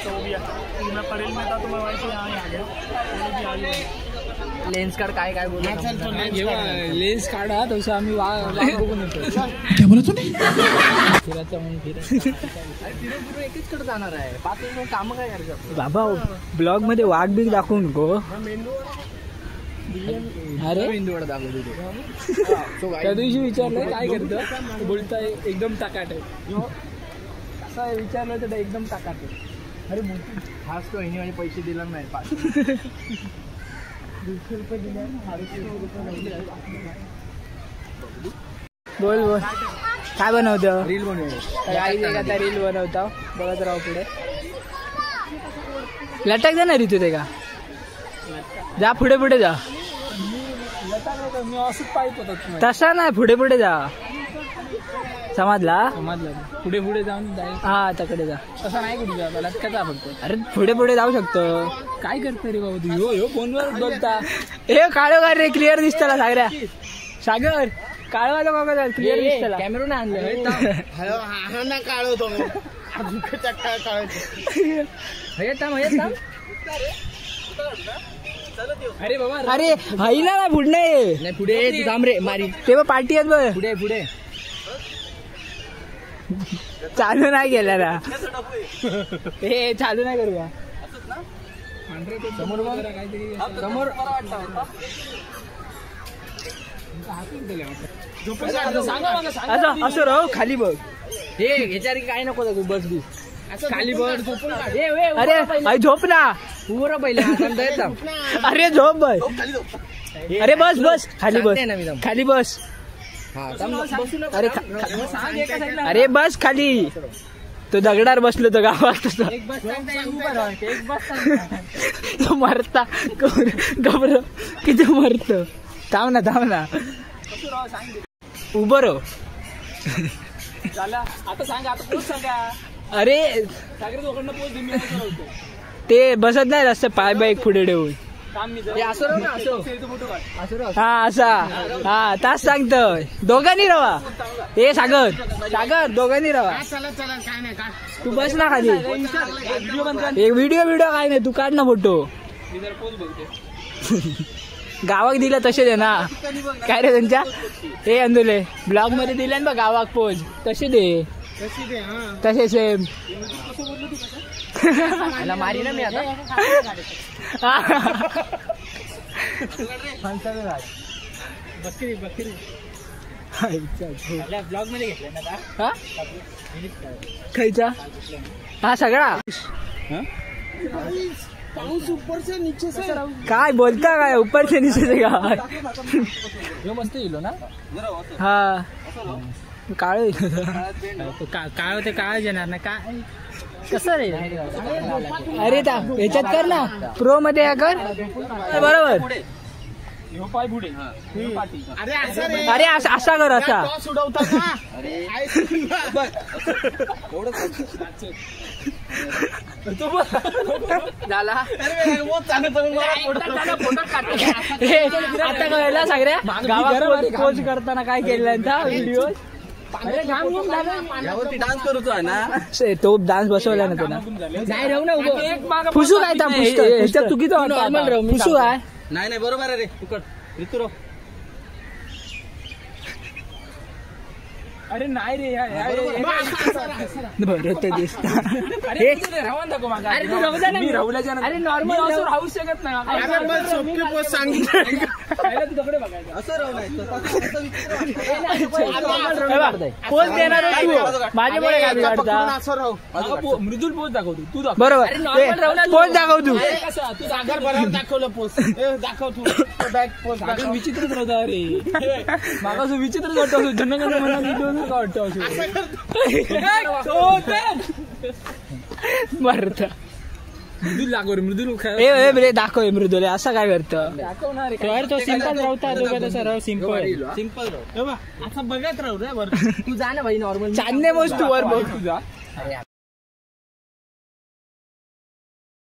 तो वो भी मैं परेल में था तो मैं वहीं से यहाँ आ गया, वो भी आ गया। लेन्स कार्ड काय काय बोलतो लेन्स कार्ड हा तसं आम्ही बघून येतो। काय बोलतो फिरायचं म्हणून फिरायचं फिरून एकच कडे जाणार आहे, 5 मिनिट काम काय करायचं बाबा। ब्लॉग मध्ये वाघ बिग दाखवू नको। अरे मेंदूवडा दाखवतो त्या दिवशी विचारलं काय करतं, बोलताय एकदम टाकाट आहे। असं आहे विचारलं तर एकदम टाकाट आहे। अरे मोठी खास तो हिने पैसे दिला नाही, 200 रुपये दिले, 250 बोल बोल काय बनवतो? रील बनवतो। आता रील बनवतो, बघत राहू पुढे। लटक जा ना ऋतू ते का, जा पुढे पुढे जा। मी असंच पाहिजे होता तसा नाही, पुढे पुढे जा, समजला? पुढे पुढे जाऊन जाईल। हा तकडे जा, तसा नाही कुठे जा, लटकाचा फक्त। अरे पुढे पुढे जाऊ शकतो। काय करतो रे बाबा तू? यो फोनवर बोलता। हे काळो रे, क्लिअर दिसताला सागऱ्या। सागर काळवाला बघा, क्लिअर दिसताला। कॅमेरा नाही आणलं ना, काळवतो अरे बाबा, अरे हाईला ना पुढे नाही, पुढे तू थांब रे मारी। तेव्हा पार्टी आहेत बघ, पुढे पुढे चालू नाही केला ना। हे चालू नाही करू का समोर समोर असं असं राहू खाली बघ। हे ह्याच्यावर काय नको बस बी खाली बघ। अरे झोप ना, पुरा पहिले अरे झोप बस। अरे बस बस खाली बस, खाली बस। अरे अरे बस खाली, तो दगडार बसलो तो गावात तो मरता घबर किती मरत। थांब ना थांब ना, उभं राह। आता सांगा, आता पोच सांगा। अरे ते बसत नाही रस्त, पाय बाईक पुढे ठेवून। हा असा, हा तास सांगतोय, दोघांनी रवा। हे सागर सागर दोघांनी रवा, तू बस ना खाली। एक व्हिडिओ काय नाही, तू काढ ना फोटो। गावाक दिला तसे दे ना, काय रे त्यांच्या हे अंदुले ब्लॉग मध्ये दिले ना गावाक पोज, तसे दे तसे सेम। मारी ना मी आता बकरी बकरी ब्लॉग मध्ये घेतलं ना खायचा हा सगळा। काय बोलता काय, ऊपर से नीचे से काय मस्त येलो ना। हा काळ काळ ते काळ येणार ना काय, कसं रे? अरे ह्याच्यात कर ना, प्रो मध्ये कर बरोबर। अरे असा कर, असा झाला आता कळला सगळ्या गावात पोच करताना काय केलं व्हिडिओ। डान्स करतो ना, तो डान्स बसवला ना तुला नाही राहू ना उभं फुसू काय ह्याच्यात चुकीचं नॉर्मल राहू फुसू काय नाही बरोबर आहे रे, तू ऋतू रो। अरे नाही रे बरं ते दिसत। अरे नॉर्मल राहू शकत नाही, पोच देणार माझ्यामुळे काय बिघडता। मृदुल पोच दाखवतो तू, बरोबर पोच दाखव तू। दाखवलं पोच दाखव तू, विचित्रच होता अरे, मागास विचित्रच वाटतो जनगण म्हणा वाटतो मरत। मृदुल लागवर मृदुल दाखव, मृदुल असं काय करतं तो सिंपल राहता सिंपल सिंपल असं बघत राहू रे। तू जा ना भाई, नॉर्मल चांदणे बस तू वर बघ तुझा।